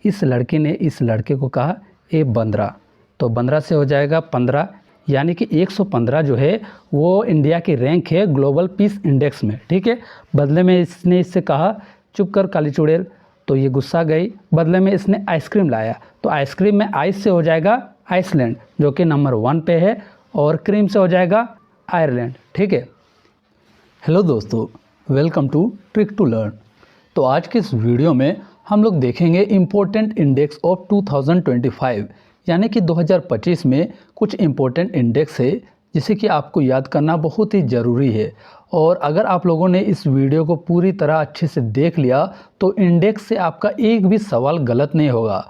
इस लड़के ने इस लड़के को कहा ए 15, तो 15 से हो जाएगा 15, यानी कि 115 जो है वो इंडिया की रैंक है ग्लोबल पीस इंडेक्स में। ठीक है, बदले में इसने इससे कहा चुप कर काली चुड़ैल, तो ये गुस्सा गई। बदले में इसने आइसक्रीम लाया, तो आइसक्रीम में आइस से हो जाएगा आइसलैंड जो कि नंबर 1 पे है, और क्रीम से हो जाएगा आयरलैंड। ठीक है। हेलो दोस्तों, welcome to trick to learn. तो आज के इस वीडियो में हम लोग देखेंगे इम्पोर्टेंट इंडेक्स ऑफ 2025, यानी कि 2025 में कुछ इम्पोर्टेंट इंडेक्स है जिसे कि आपको याद करना बहुत ही ज़रूरी है। और अगर आप लोगों ने इस वीडियो को पूरी तरह अच्छे से देख लिया तो इंडेक्स से आपका एक भी सवाल गलत नहीं होगा।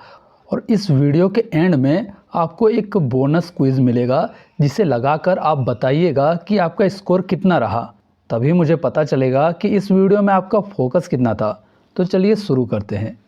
और इस वीडियो के एंड में आपको एक बोनस क्विज़ मिलेगा जिसे लगाकर आप बताइएगा कि आपका स्कोर कितना रहा, तभी मुझे पता चलेगा कि इस वीडियो में आपका फोकस कितना था। तो चलिए शुरू करते हैं।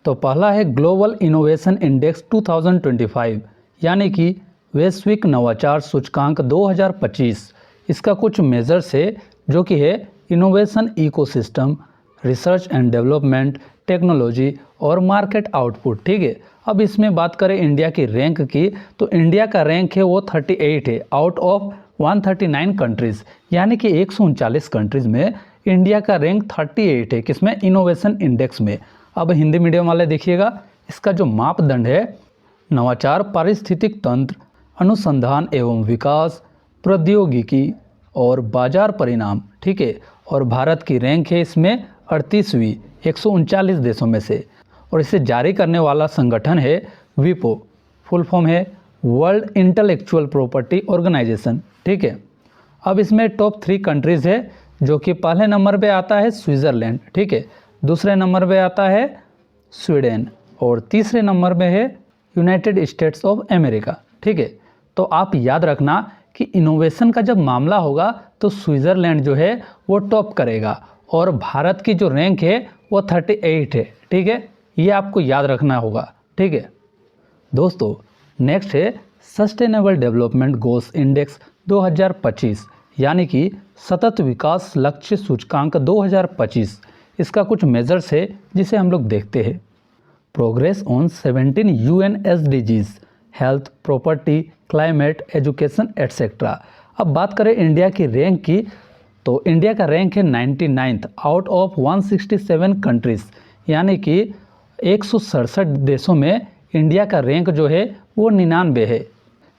तो पहला है ग्लोबल इनोवेशन इंडेक्स 2025, यानी कि वैश्विक नवाचार सूचकांक 2025। इसका कुछ मेजर्स है जो कि है innovation ecosystem, research and development, technology और मार्केट आउटपुट। ठीक है, अब इसमें बात करें इंडिया की रैंक की, तो इंडिया का रैंक है वो 38 है आउट ऑफ 139 कंट्रीज़, यानी कि 139 कंट्रीज़ में इंडिया का रैंक 38 है। किसमें? इनोवेशन इंडेक्स में। अब हिंदी मीडियम वाले देखिएगा, इसका जो मापदंड है नवाचार, पारिस्थितिक तंत्र, अनुसंधान एवं विकास, प्रौद्योगिकी और बाजार परिणाम। ठीक है, और भारत की रैंक है इसमें 38वीं 139 देशों में से। और इसे जारी करने वाला संगठन है विपो, फुल फॉर्म है वर्ल्ड इंटेलेक्चुअल प्रॉपर्टी ऑर्गेनाइजेशन। ठीक है, अब इसमें टॉप 3 कंट्रीज़ है जो कि पहले नंबर पे आता है स्विट्ज़रलैंड। ठीक है, दूसरे नंबर पे आता है स्वीडन और तीसरे नंबर पे है यूनाइटेड स्टेट्स ऑफ अमेरिका। ठीक है, तो आप याद रखना कि इनोवेशन का जब मामला होगा तो स्विट्ज़रलैंड जो है वो टॉप करेगा और भारत की जो रैंक है वो 38 है। ठीक है, ये आपको याद रखना होगा। ठीक है दोस्तों, नेक्स्ट है सस्टेनेबल डेवलपमेंट गोल्स इंडेक्स 2025, यानी कि सतत विकास लक्ष्य सूचकांक 2025। इसका कुछ मेजर्स है जिसे हम लोग देखते हैं। Progress on 17 UN SDGs, health, property, climate, education etcetera. अब बात करें इंडिया की रैंक की, तो इंडिया का रैंक है 99th आउट ऑफ 167 कंट्रीज़, यानी कि 167 देशों में इंडिया का रैंक जो है वो 99 है।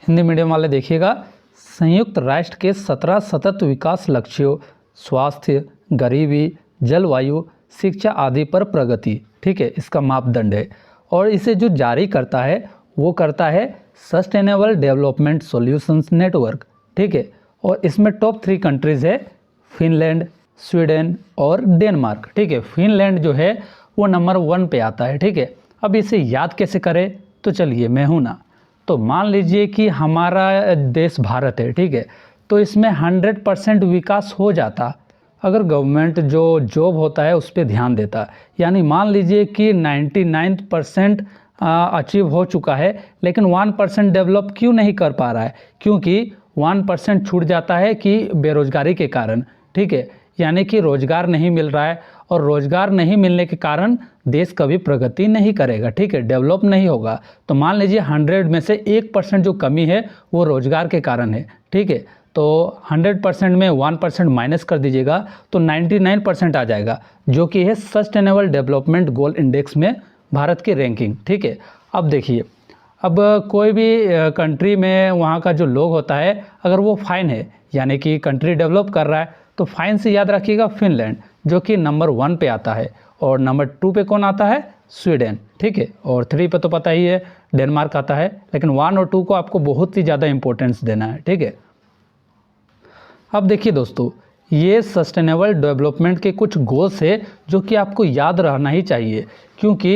हिंदी मीडियम वाले देखिएगा, संयुक्त राष्ट्र के 17 सतत विकास लक्ष्यों, स्वास्थ्य, गरीबी, जलवायु, शिक्षा आदि पर प्रगति। ठीक है, इसका मापदंड है। और इसे जो जारी करता है वो करता है सस्टेनेबल डेवलपमेंट सॉल्यूशंस नेटवर्क। ठीक है, और इसमें टॉप 3 कंट्रीज़ है फिनलैंड, स्वीडन और डेनमार्क। ठीक है, फिनलैंड जो है वो नंबर 1 पे आता है। ठीक है, अब इसे याद कैसे करें, तो चलिए मैं हूँ ना। तो मान लीजिए कि हमारा देश भारत है। ठीक है, तो इसमें 100% विकास हो जाता अगर गवर्नमेंट जो जॉब होता है उस पर ध्यान देता। यानी मान लीजिए कि 99% अचीव हो चुका है, लेकिन 1% डेवलप क्यों नहीं कर पा रहा है? क्योंकि 1% छूट जाता है कि बेरोजगारी के कारण। ठीक है, यानी कि रोजगार नहीं मिल रहा है, और रोजगार नहीं मिलने के कारण देश कभी प्रगति नहीं करेगा। ठीक है, डेवलप नहीं होगा। तो मान लीजिए 100 में से 1% जो कमी है वो रोजगार के कारण है। ठीक है, तो 100% में 1% माइनस कर दीजिएगा तो 99% आ जाएगा, जो कि है सस्टेनेबल डेवलपमेंट गोल इंडेक्स में भारत की रैंकिंग। ठीक है, अब देखिए, अब कोई भी कंट्री में वहाँ का जो लोग होता है अगर वो फाइन है, यानी कि कंट्री डेवलप कर रहा है, तो फाइन से याद रखिएगा फिनलैंड जो कि नंबर 1 पे आता है, और नंबर 2 पे कौन आता है? स्वीडन। ठीक है, और 3 पे तो पता ही है डेनमार्क आता है, लेकिन 1 और 2 को आपको बहुत ही ज़्यादा इंपॉर्टेंस देना है। ठीक है, अब देखिए दोस्तों, ये सस्टेनेबल डेवलपमेंट के कुछ गोल्स है जो कि आपको याद रहना ही चाहिए, क्योंकि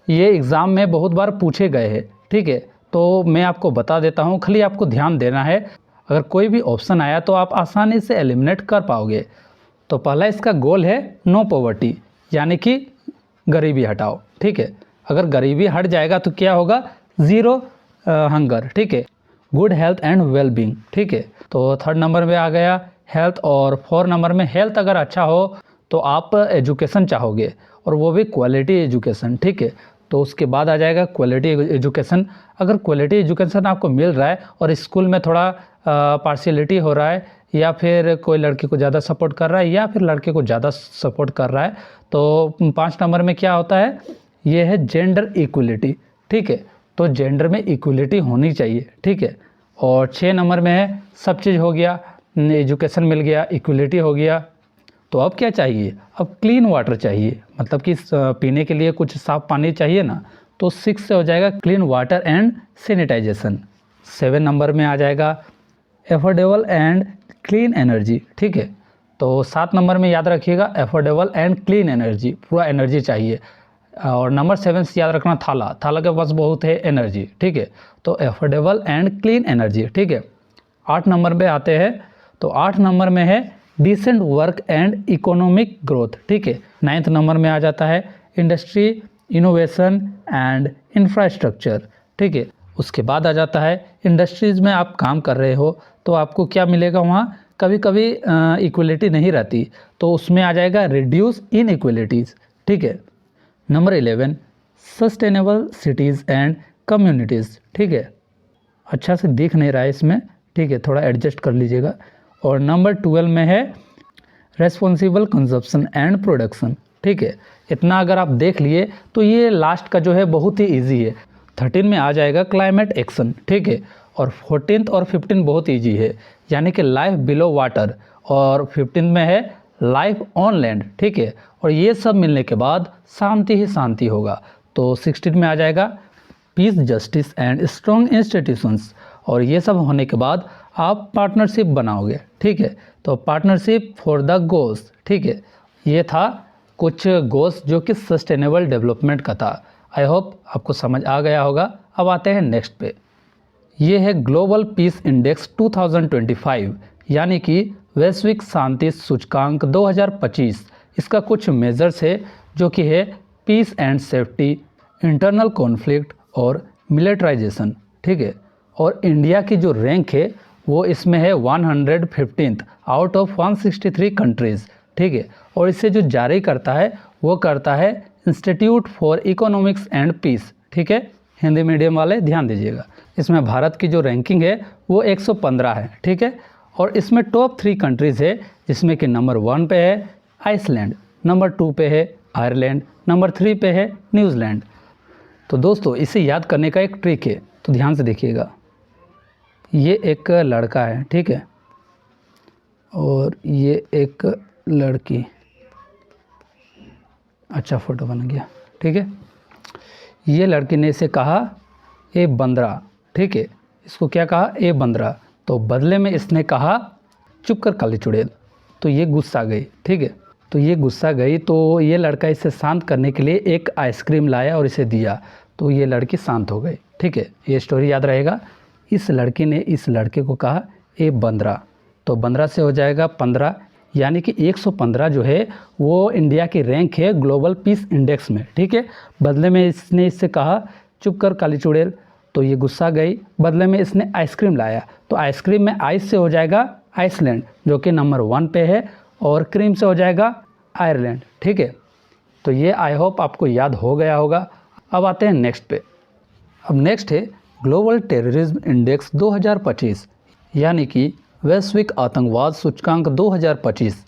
ये एग्ज़ाम में बहुत बार पूछे गए हैं। ठीक है, तो मैं आपको बता देता हूँ, खाली आपको ध्यान देना है। अगर कोई भी ऑप्शन आया तो आप आसानी से एलिमिनेट कर पाओगे। तो पहला इसका गोल है नो पॉवर्टी, यानी कि गरीबी हटाओ। ठीक है, अगर गरीबी हट जाएगा तो क्या होगा? Zero hunger. ठीक है, गुड हेल्थ एंड वेलबींग। ठीक है, तो 3rd नंबर में आ गया हेल्थ, और 4 नंबर में हेल्थ अगर अच्छा हो तो आप एजुकेशन चाहोगे, और वो भी क्वालिटी एजुकेशन, ठीक है। तो उसके बाद आ जाएगा क्वालिटी एजुकेशन। अगर क्वालिटी एजुकेशन आपको मिल रहा है और स्कूल में थोड़ा पार्शियलिटी हो रहा है, या फिर कोई लड़की को ज़्यादा सपोर्ट कर रहा है या फिर लड़के को ज़्यादा सपोर्ट कर रहा है, तो 5 नंबर में क्या होता है, ये है जेंडर इक्वलिटी, ठीक है। तो जेंडर में इक्वलिटी होनी चाहिए, ठीक है। और 6 नंबर में है सब चीज़ हो गया, एजुकेशन मिल गया, इक्वलिटी हो गया। तो अब क्या चाहिए, अब क्लीन वाटर चाहिए, मतलब कि पीने के लिए कुछ साफ़ पानी चाहिए ना। तो 6 से हो जाएगा clean water and sanitization. 7 number में आ जाएगा एफोर्डेबल एंड क्लीन एनर्जी, ठीक है। तो 7 नंबर में याद रखिएगा एफोर्डेबल एंड क्लीन एनर्जी, पूरा एनर्जी चाहिए। और नंबर 7 से याद रखना थाला, थाला के पास बहुत है एनर्जी, ठीक है। तो एफोर्डेबल एंड क्लीन एनर्जी, ठीक है। 8 नंबर पे आते हैं, तो 8 नंबर में है decent work and economic growth, ठीक है। 9th नंबर में आ जाता है इंडस्ट्री, इनोवेशन एंड इंफ्रास्ट्रक्चर, ठीक है। उसके बाद आ जाता है इंडस्ट्रीज़ में आप काम कर रहे हो तो आपको क्या मिलेगा, वहाँ कभी कभी इक्वलिटी नहीं रहती, तो उसमें आ जाएगा रिड्यूस इन इक्वलिटीज़, ठीक है। Number 11 sustainable cities and communities, ठीक है। अच्छा से दिख नहीं रहा है इसमें, ठीक है, थोड़ा एडजस्ट कर लीजिएगा। और नंबर 12 में है रेस्पॉन्सिबल कंजप्शन एंड प्रोडक्शन, ठीक है। इतना अगर आप देख लिए तो ये लास्ट का जो है बहुत ही इजी है। 13 में आ जाएगा क्लाइमेट एक्शन, ठीक है। और 14th और 15 बहुत इजी है, यानी कि लाइफ बिलो वाटर। और 15 में है लाइफ ऑन लैंड, ठीक है। और ये सब मिलने के बाद शांति ही शांति होगा। तो 16 में आ जाएगा peace, justice and strong institutions. और ये सब होने के बाद आप पार्टनरशिप बनाओगे, ठीक है। तो पार्टनरशिप फॉर द गोल्स, ठीक है। ये था कुछ गोल्स जो कि सस्टेनेबल डेवलपमेंट का था। आई होप आपको समझ आ गया होगा। अब आते हैं नेक्स्ट पे। ये है ग्लोबल पीस इंडेक्स 2025, यानी कि वैश्विक शांति सूचकांक 2025। इसका कुछ मेजर्स है जो कि है peace and safety, internal conflict और मिलिट्राइजेशन, ठीक है। और इंडिया की जो रैंक है वो इसमें है 115th आउट ऑफ 163 कंट्रीज़, ठीक है। और इसे जो जारी करता है वो करता है institute for economics and peace, ठीक है। हिंदी मीडियम वाले ध्यान दीजिएगा। इसमें भारत की जो रैंकिंग है वो 115 है, ठीक है। और इसमें टॉप 3 कंट्रीज़ है, जिसमें कि नंबर 1 पे है आइसलैंड, नंबर 2 पे है आयरलैंड, नंबर 3 पे है न्यूजीलैंड। तो दोस्तों इसे याद करने का एक ट्रिक है, तो ध्यान से देखिएगा। ये एक लड़का है, ठीक है, और ये एक लड़की। अच्छा फोटो बन गया, ठीक है। ये लड़की ने इसे कहा ए बंदरा, ठीक है। इसको क्या कहा, ए बंदरा। तो बदले में इसने कहा चुप कर काली चुड़ैल। तो ये गुस्सा गई, ठीक है। तो ये गुस्सा गई तो ये लड़का इसे शांत करने के लिए एक आइसक्रीम लाया और इसे दिया, तो ये लड़की शांत हो गई, ठीक है। ये स्टोरी याद रहेगा। इस लड़की ने इस लड़के को कहा ए बंदरा, तो बंदरा से हो जाएगा 15, यानी कि 115 जो है वो इंडिया की रैंक है ग्लोबल पीस इंडेक्स में, ठीक है। बदले में इसने इससे कहा चुप कर काली चुड़ैल, तो ये गुस्सा गई। बदले में इसने आइसक्रीम लाया, तो आइसक्रीम में आइस से हो जाएगा आइसलैंड जो कि नंबर 1 पे है, और क्रीम से हो जाएगा आयरलैंड, ठीक है। तो ये आई होप आपको याद हो गया होगा। अब आते हैं नेक्स्ट पे। अब नेक्स्ट है ग्लोबल टेररिज्म इंडेक्स 2025, यानी कि वैश्विक आतंकवाद सूचकांक 2025।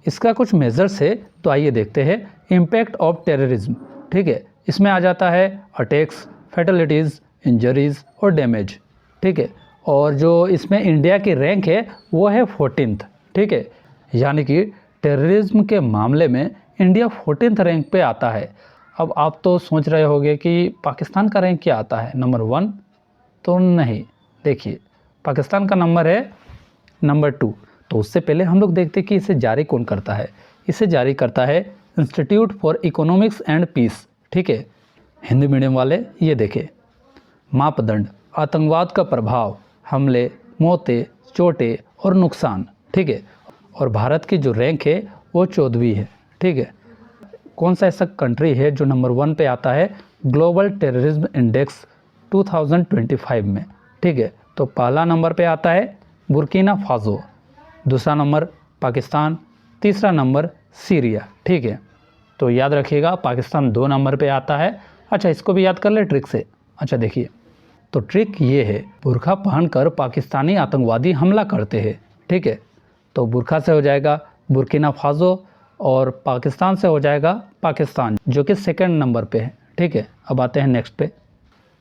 इसका कुछ मेजर्स है, तो आइए देखते हैं। इम्पैक्ट ऑफ टेररिज्म, ठीक है। इसमें आ जाता है अटैक्स, फैटलिटीज़, इंजरीज और डैमेज, ठीक है। और जो इसमें इंडिया की रैंक है वो है 14th, ठीक है। यानी कि टेररिज्म के मामले में इंडिया 14th रैंक पे आता है। अब आप तो सोच रहे होंगे कि पाकिस्तान का रैंक क्या आता है, नंबर 1? तो नहीं, देखिए पाकिस्तान का नंबर है नंबर 2। तो उससे पहले हम लोग देखते हैं कि इसे जारी कौन करता है। इसे जारी करता है institute for economics and peace, ठीक है। हिंदी मीडियम वाले ये देखें। मापदंड, आतंकवाद का प्रभाव, हमले, मौतें, चोटें और नुकसान, ठीक है। और भारत की जो रैंक है वो 14वीं है, ठीक है। कौन सा ऐसा कंट्री है जो नंबर 1 पे आता है ग्लोबल टेररिज्म इंडेक्स 2025 में, ठीक है। तो पहला नंबर पे आता है बुर्किना फासो, दूसरा नंबर पाकिस्तान, तीसरा नंबर सीरिया, ठीक है। तो याद रखिएगा पाकिस्तान 2 नंबर पे आता है। अच्छा, इसको भी याद कर ले ट्रिक से। अच्छा देखिए, तो ट्रिक ये है, बुर्खा पहनकर पाकिस्तानी आतंकवादी हमला करते हैं। ठीक है, तो बुर्खा से हो जाएगा बुर्किना फासो और पाकिस्तान से हो जाएगा पाकिस्तान, जो कि 2nd नंबर पे है। ठीक है, अब आते हैं नेक्स्ट पे,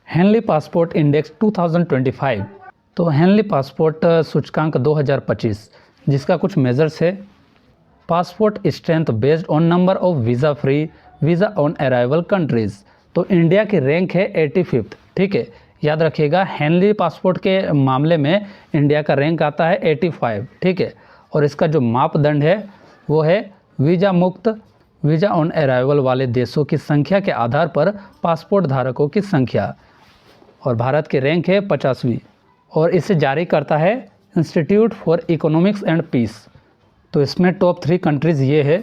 हेनली पासपोर्ट इंडेक्स 2025। तो हेनली पासपोर्ट सूचकांक 2025 जिसका कुछ मेजर्स है, passport strength based on number of visa free visa on arrival countries. तो इंडिया की रैंक है 85th। ठीक है, याद रखिएगा हेनली पासपोर्ट के मामले में इंडिया का रैंक आता है 85। ठीक है, और इसका जो मापदंड है वो है वीज़ा मुक्त वीज़ा ऑन अराइवल वाले देशों की संख्या के आधार पर पासपोर्ट धारकों की संख्या, और भारत की रैंक है 50वीं, और इसे जारी करता है institute for economics and peace. तो इसमें टॉप 3 कंट्रीज़ ये है,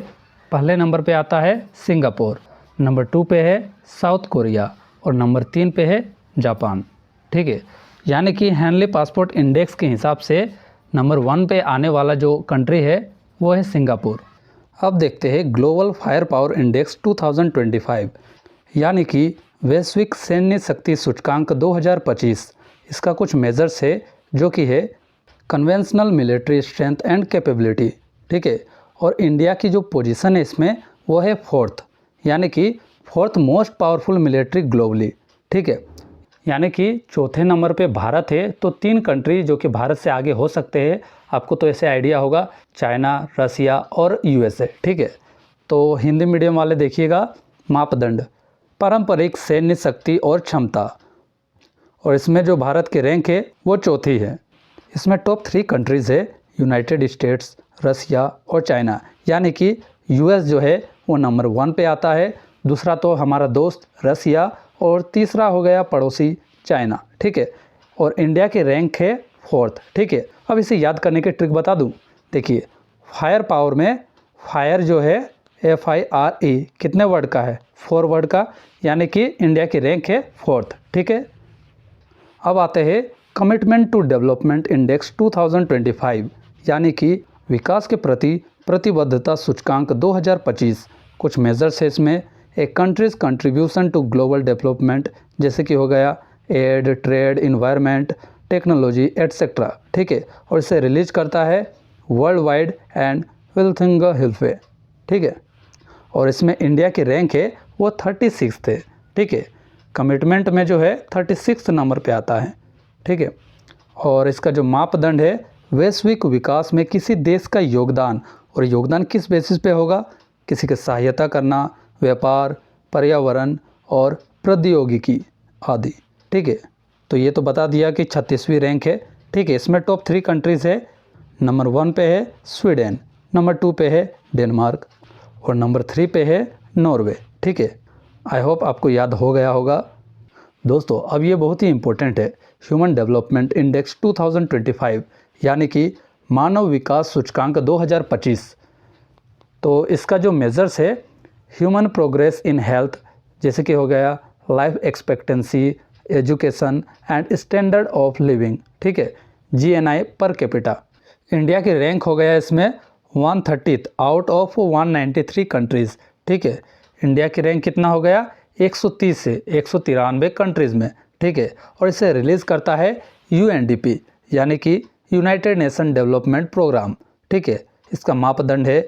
पहले नंबर पे आता है सिंगापुर, नंबर 2 पे है साउथ कोरिया और नंबर 3 पे है जापान। ठीक है, यानी कि हेनली पासपोर्ट इंडेक्स के हिसाब से नंबर 1 पे आने वाला जो कंट्री है वो है सिंगापुर। अब देखते हैं ग्लोबल फायर पावर इंडेक्स 2025, यानी कि वैश्विक सैन्य शक्ति सूचकांक 2025। इसका कुछ मेजर्स है, जो कि है conventional military strength and capability. ठीक है, और इंडिया की जो पोजीशन है इसमें वो है 4th, यानी कि 4th most powerful military globally. ठीक है, यानी कि 4थे नंबर पे भारत है, तो 3 कंट्री जो कि भारत से आगे हो सकते हैं, आपको तो ऐसे आइडिया होगा, चाइना, रसिया और यूएसए। ठीक है, तो हिंदी मीडियम वाले देखिएगा, मापदंड पारंपरिक सैन्य शक्ति और क्षमता, और इसमें जो भारत की रैंक है वो 4थी है। इसमें टॉप 3 कंट्रीज़ है यूनाइटेड स्टेट्स, रसिया और चाइना, यानी कि यूएस जो है वो नंबर 1 पे आता है, दूसरा तो हमारा दोस्त रसिया और तीसरा हो गया पड़ोसी चाइना। ठीक है, और इंडिया की रैंक है 4th। ठीक है, अब इसे याद करने की ट्रिक बता दूं। देखिए, फायर पावर में फायर जो है FIRE कितने वर्ड का है, 4 वर्ड का, यानी कि इंडिया की रैंक है 4th। ठीक है, अब आते हैं कमिटमेंट टू डेवलपमेंट इंडेक्स 2025, यानी कि विकास के प्रति प्रतिबद्धता सूचकांक 2025। कुछ मेजर्स है इसमें, एक countries contribution to global development, जैसे कि हो गया aid, trade, environment, technology etcetera. ठीक है, और इसे रिलीज करता है world wide and Welthungerhilfe. ठीक है, और इसमें इंडिया की रैंक है वो 36 है। ठीक है, कमिटमेंट में जो है 36 नंबर पे आता है। ठीक है, और इसका जो मापदंड है वैश्विक विकास में किसी देश का योगदान, और योगदान किस बेसिस पे होगा, किसी की सहायता करना, व्यापार, पर्यावरण और प्रौद्योगिकी आदि। ठीक है, तो ये तो बता दिया कि 36वीं रैंक है। ठीक है, इसमें टॉप 3 कंट्रीज़ है, नंबर 1 पे है स्वीडन, नंबर 2 पे है डेनमार्क और नंबर 3 पे है नॉर्वे। ठीक है, आई होप आपको याद हो गया होगा। दोस्तों, अब ये बहुत ही इंपॉर्टेंट है, ह्यूमन डेवलपमेंट इंडेक्स 2025, यानी कि मानव विकास सूचकांक 2025। तो इसका जो मेजर्स है, ह्यूमन प्रोग्रेस इन हेल्थ, जैसे कि हो गया life expectancy, education and standard of living. ठीक है, GNI पर कैपिटा। इंडिया की रैंक हो गया इसमें 130th आउट ऑफ 193 कंट्रीज़। ठीक है, इंडिया की रैंक कितना हो गया, 130 से 193 कंट्रीज़ में। ठीक है, और इसे रिलीज़ करता है UNDP, यानी कि यूनाइटेड नेशन डेवलपमेंट प्रोग्राम। ठीक है, इसका मापदंड है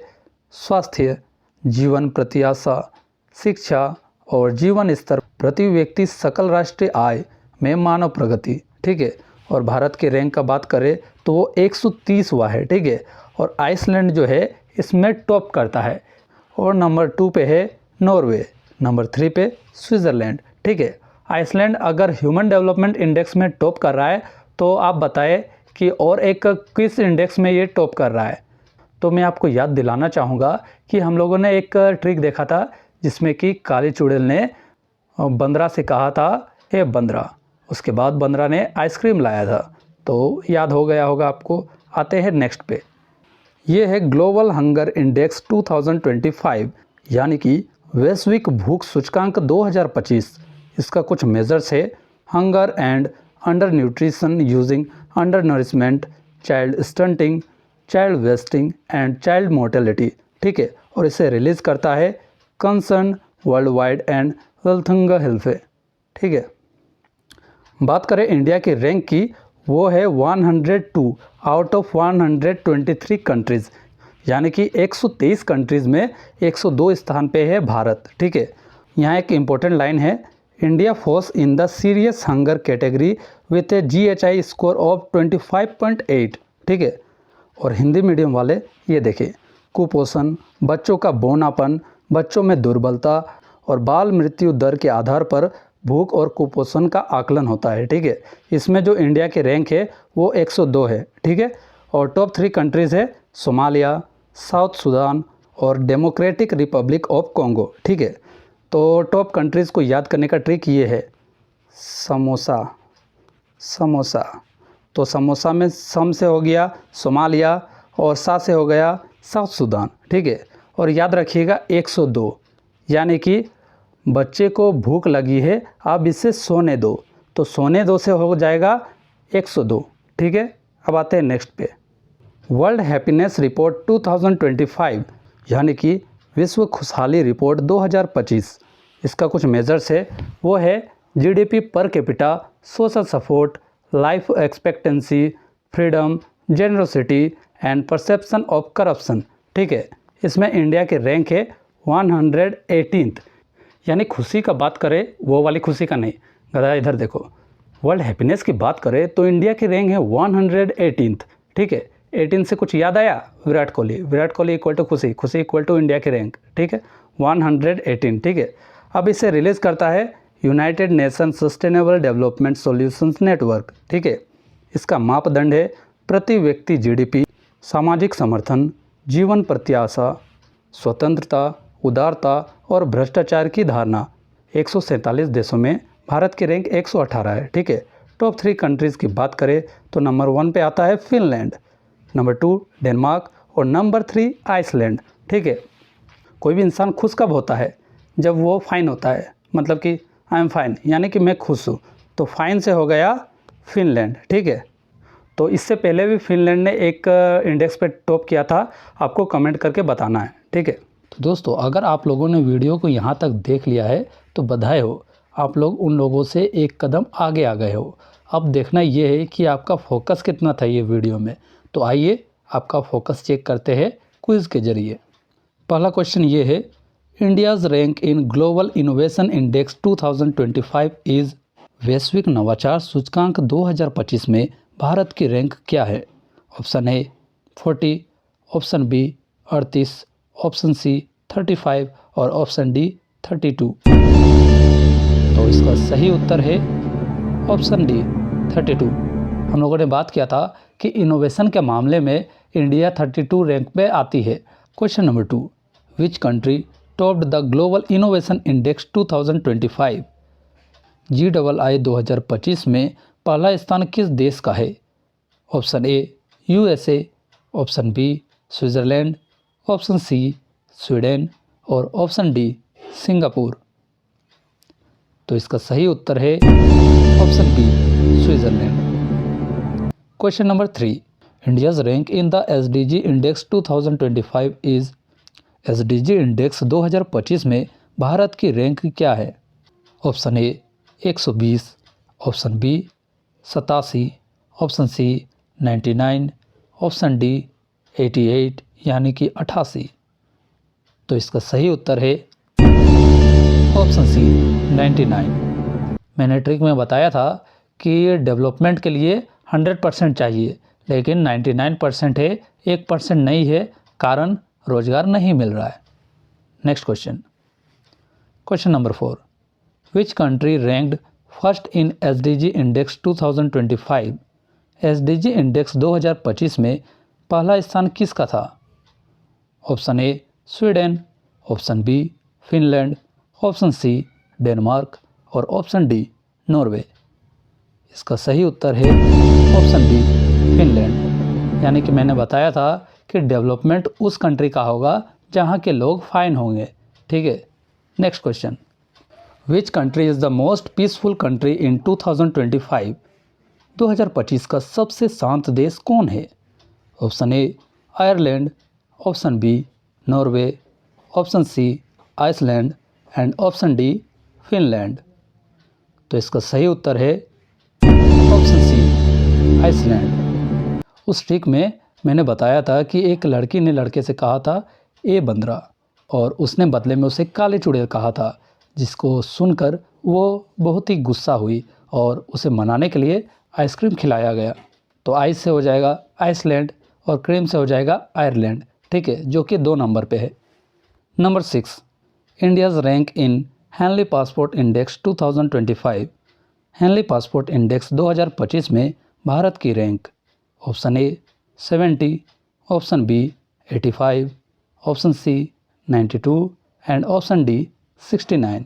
स्वास्थ्य, जीवन प्रत्याशा, शिक्षा और जीवन स्तर प्रति व्यक्ति सकल राष्ट्रीय आय में मानव प्रगति। ठीक है, और भारत के रैंक का बात करें तो वो 130वां है। ठीक है, और आइसलैंड जो है इसमें टॉप करता है, और नंबर 2 पे है नॉर्वे, नंबर 3 पे स्विट्ज़रलैंड। ठीक है, आइसलैंड अगर ह्यूमन डेवलपमेंट इंडेक्स में टॉप कर रहा है तो आप बताएं कि और एक किस इंडेक्स में ये टॉप कर रहा है। तो मैं आपको याद दिलाना चाहूँगा कि हम लोगों ने एक ट्रिक देखा था जिसमें कि काली चुड़ैल ने बंदरा से कहा था, हे बंदरा, उसके बाद बंदरा ने आइसक्रीम लाया था। तो याद हो गया होगा आपको। आते हैं नेक्स्ट पे, ये है ग्लोबल हंगर इंडेक्स 2025, यानी कि वैश्विक भूख सूचकांक 2025। इसका कुछ मेजर्स है, hunger and under nutrition using under nourishment, child stunting, child wasting and child mortality. ठीक है, और इसे रिलीज़ करता है कंसर्न वर्ल्ड वाइड एंड वेल्थंगा हेल्फे। ठीक है, बात करें इंडिया की रैंक की, वो है 102 आउट ऑफ 123 कंट्रीज़, यानी कि 123 कंट्रीज़ में 102 स्थान पे है भारत। ठीक है, यहाँ एक इम्पोर्टेंट लाइन है, India falls in the serious hunger category with A GHI score of 25.8। ठीक है, और हिंदी मीडियम वाले ये देखें, कुपोषण, बच्चों का बौनापन, बच्चों में दुर्बलता और बाल मृत्यु दर के आधार पर भूख और कुपोषण का आकलन होता है। ठीक है, इसमें जो इंडिया के रैंक है वो 102 है। ठीक है, और टॉप 3 कंट्रीज़ है सोमालिया, साउथ सूडान और डेमोक्रेटिक रिपब्लिक ऑफ कॉन्गो। ठीक है, तो टॉप कंट्रीज़ को याद करने का ट्रिक ये है, समोसा, तो समोसा में सम से हो गया सोमालिया और सा से हो गया साउथ सूडान। ठीक है, और याद रखिएगा 102, यानी कि बच्चे को भूख लगी है, आप इसे सोने दो, तो सोने दो से हो जाएगा 102। ठीक है, अब आते हैं नेक्स्ट पे, वर्ल्ड हैप्पीनेस रिपोर्ट 2025, यानी कि विश्व खुशहाली रिपोर्ट 2025। इसका कुछ मेजर्स है, वो है GDP per capita, social support, life expectancy, freedom, generosity and perception of corruption. ठीक है, इसमें इंडिया के रैंक है 118th, यानी खुशी का बात करें वो वाली खुशी का नहीं, गधा इधर देखो। वर्ल्ड हैप्पीनेस की बात करें तो इंडिया की रैंक है 118th। ठीक है, 18 से कुछ याद आया, विराट कोहली इक्वल टू खुशी इक्वल टू इंडिया की रैंक। ठीक है, 118। ठीक है, अब इसे रिलीज़ करता है United nation sustainable development solutions network. ठीक है, इसका मापदंड है प्रति व्यक्ति GDP, सामाजिक समर्थन, जीवन प्रत्याशा, स्वतंत्रता, उदारता और भ्रष्टाचार की धारणा। 147 देशों में भारत की रैंक 118 है। ठीक है, टॉप 3 कंट्रीज़ की बात करें तो नंबर 1 पे आता है फिनलैंड, नंबर 2 डेनमार्क और नंबर 3 आइसलैंड। ठीक है, कोई भी इंसान खुश कब होता है, जब वो फाइन होता है, मतलब कि आई एम फाइन, यानी कि मैं खुश हूँ, तो फाइन से हो गया फिनलैंड। ठीक है, तो इससे पहले भी फिनलैंड ने एक इंडेक्स पे टॉप किया था, आपको कमेंट करके बताना है। ठीक है, तो दोस्तों अगर आप लोगों ने वीडियो को यहाँ तक देख लिया है तो बधाई हो, आप लोग उन लोगों से एक कदम आगे आ गए हो। अब देखना ये है कि आपका फोकस कितना था ये वीडियो में। तो आइए आपका फोकस चेक करते हैं क्विज़ के जरिए। पहला क्वेश्चन ये है, India's rank in global innovation index 2025 is, वैश्विक नवाचार सूचकांक 2025 में भारत की रैंक क्या है? Option A 40, option B 38, option C 35 और ऑप्शन डी 32। तो इसका सही उत्तर है ऑप्शन डी 32। हम लोगों ने बात किया था कि इनोवेशन के मामले में इंडिया 32 रैंक पे आती है। Question number 2, which country topped the global innovation index 2025? GII 2025 में पहला स्थान किस देश का है? Option A USA, option B Switzerland, option C Sweden और ऑप्शन डी सिंगापुर। तो इसका सही उत्तर है option B Switzerland. Question number 3, India's rank in the SDG index 2025 is, SDG index 2025 में भारत की रैंक क्या है? Option A 120, option B 87, option C 99, option D 88 यानी कि 88। तो इसका सही उत्तर है ऑप्शन सी 99। मैंने ट्रिक में बताया था कि डेवलपमेंट के लिए 100% चाहिए, लेकिन 99% है, 1% नहीं है, कारण रोजगार नहीं मिल रहा है। Next question, question number 4, which country ranked first in SDG index 2025? SDG index 2025 में पहला स्थान किसका था? Option A Sweden, option B Finland, option C Denmark और ऑप्शन डी नॉर्वे। इसका सही उत्तर है ऑप्शन बी फिनलैंड, यानी कि मैंने बताया था कि डेवलपमेंट उस कंट्री का होगा जहां के लोग फाइन होंगे। ठीक है, next question, which country is the most peaceful country in 2025? 2025 का सबसे शांत देश कौन है? Option A Ireland, option B Norway, option C Iceland and option D Finland. तो इसका सही उत्तर है ऑप्शन सी आइसलैंड। उस ट्रिक में मैंने बताया था कि एक लड़की ने लड़के से कहा था ए बंदरा, और उसने बदले में उसे काले चुड़ैल कहा था, जिसको सुनकर वो बहुत ही गुस्सा हुई और उसे मनाने के लिए आइसक्रीम खिलाया गया। तो आइस से हो जाएगा आइसलैंड और क्रीम से हो जाएगा आयरलैंड, ठीक है, जो कि 2 नंबर पे है। Number 6, India's rank in Henley passport index 2025। Henley passport index 2025 में भारत की rank option A 70, option B 85, option C 92 and option D 69।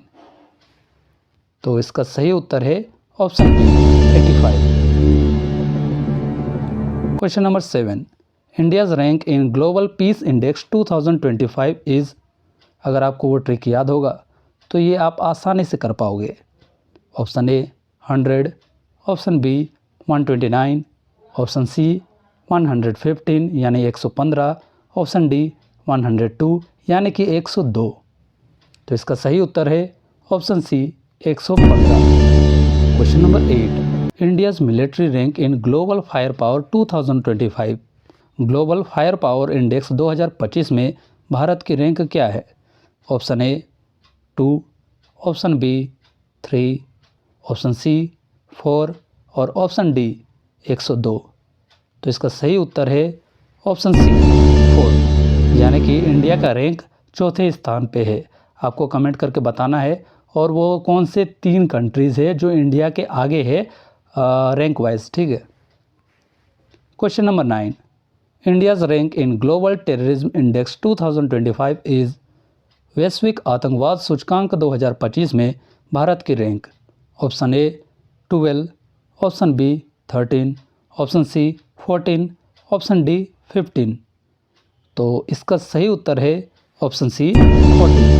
तो इसका सही उत्तर है option B 85। Question number 7, India's rank in global peace index 2025 is. अगर आपको वो ट्रिक याद होगा तो ये आप आसानी से कर पाओगे। Option A 100, option B 129, option C 115 यानी 115, ऑप्शन डी 102 यानी कि 102। तो इसका सही उत्तर है option C 115। Question number 8, India's military rank in global fire power 2025। Global fire power index 2025 में भारत की रैंक क्या है? Option A 2, option B 3, option C 4 और ऑप्शन डी 102। तो इसका सही उत्तर है ऑप्शन सी 4, यानी कि इंडिया का रैंक चौथे स्थान पे है। आपको कमेंट करके बताना है और वो कौन से 3 कंट्रीज़ है जो इंडिया के आगे है रैंक वाइज, ठीक है। Question number 9, India's rank in global terrorism index 2025 is. वैश्विक आतंकवाद सूचकांक 2025 में भारत की rank option A 12, option B 13, option C 14, option D 15। तो इसका सही उत्तर है ऑप्शन सी 14।